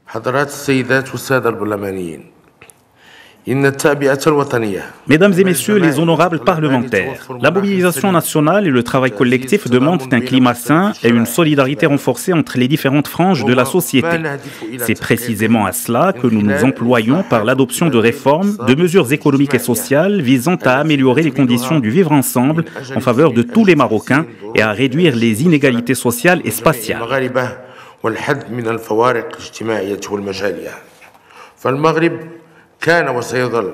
حضرات السيدات والسادة البرلمانيين إن التعبئة الوطنية. Mesdames et messieurs les honorables parlementaires, la mobilisation nationale et le travail collectif demandent un climat sain et une solidarité renforcée entre les différentes franges de la société. C'est précisément à cela que nous nous employons par l'adoption de réformes, de mesures économiques et sociales visant à améliorer les conditions du vivre ensemble en faveur de tous les Marocains et à réduire les inégalités sociales et spatiales. والحد من الفوارق الاجتماعية والمجالية. فالمغرب كان وسيظل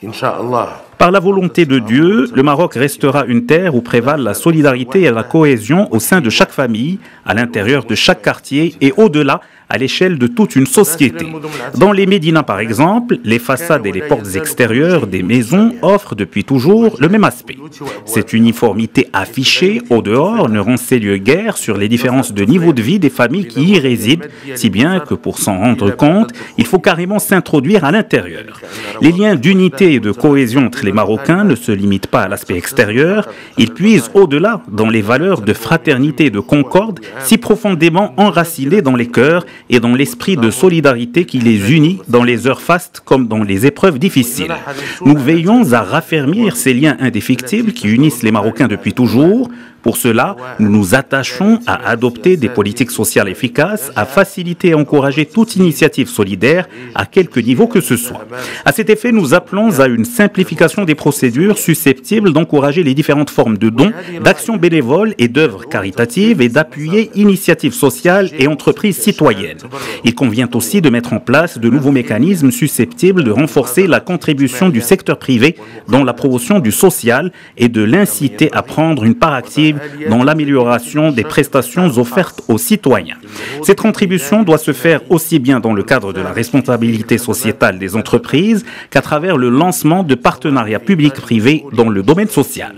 إن شاء الله. Par la volonté de Dieu, le Maroc restera une terre où prévalent la solidarité et la cohésion au sein de chaque famille, à l'intérieur de chaque quartier et au-delà, à l'échelle de toute une société. Dans les médinas, par exemple, les façades et les portes extérieures des maisons offrent depuis toujours le même aspect. Cette uniformité affichée au dehors ne renseigne guère sur les différences de niveau de vie des familles qui y résident, si bien que pour s'en rendre compte, il faut carrément s'introduire à l'intérieur. Les liens d'unité et de cohésion entre les Marocains ne se limitent pas à l'aspect extérieur, ils puisent au-delà dans les valeurs de fraternité et de concorde si profondément enracinées dans les cœurs et dans l'esprit de solidarité qui les unit dans les heures fastes comme dans les épreuves difficiles. Nous veillons à raffermir ces liens indéfectibles qui unissent les Marocains depuis toujours. Pour cela, nous nous attachons à adopter des politiques sociales efficaces, à faciliter et encourager toute initiative solidaire à quelque niveau que ce soit. À cet effet, nous appelons à une simplification des procédures susceptibles d'encourager les différentes formes de dons, d'actions bénévoles et d'œuvres caritatives et d'appuyer initiatives sociales et entreprises citoyennes. Il convient aussi de mettre en place de nouveaux mécanismes susceptibles de renforcer la contribution du secteur privé dans la promotion du social et de l'inciter à prendre une part active dans l'amélioration des prestations offertes aux citoyens. Cette contribution doit se faire aussi bien dans le cadre de la responsabilité sociétale des entreprises qu'à travers le lancement de partenariats publics-privés dans le domaine social.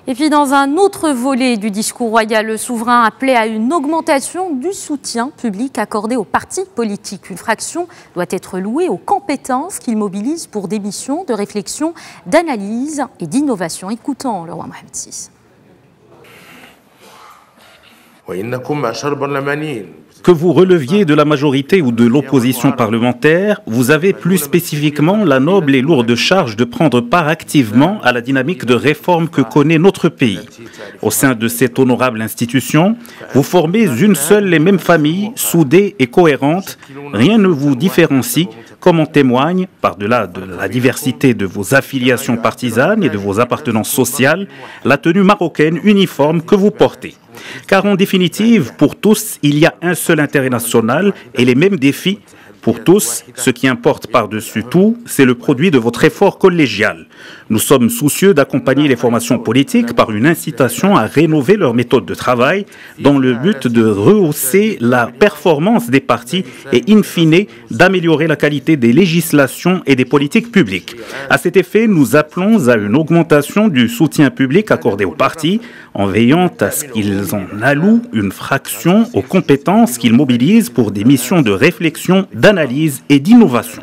Et puis dans un autre volet du discours royal, le souverain appelait à une augmentation du soutien public accordé aux partis politiques. Une fraction doit être louée aux compétences qu'ils mobilisent pour des missions de réflexion, d'analyse et d'innovation. Écoutons le roi Mohamed VI. Que vous releviez de la majorité ou de l'opposition parlementaire, vous avez plus spécifiquement la noble et lourde charge de prendre part activement à la dynamique de réforme que connaît notre pays. Au sein de cette honorable institution, vous formez une seule et même famille, soudée et cohérente. Rien ne vous différencie, comme en témoigne, par-delà de la diversité de vos affiliations partisanes et de vos appartenances sociales, la tenue marocaine uniforme que vous portez. Car en définitive, pour tous, il y a un seul intérêt national et les mêmes défis. Pour tous, ce qui importe par-dessus tout, c'est le produit de votre effort collégial. Nous sommes soucieux d'accompagner les formations politiques par une incitation à rénover leur méthode de travail dans le but de rehausser la performance des partis et, in fine, d'améliorer la qualité des législations et des politiques publiques. À cet effet, nous appelons à une augmentation du soutien public accordé aux partis en veillant à ce qu'ils en allouent une fraction aux compétences qu'ils mobilisent pour des missions de réflexion, d'analyse et d'innovation.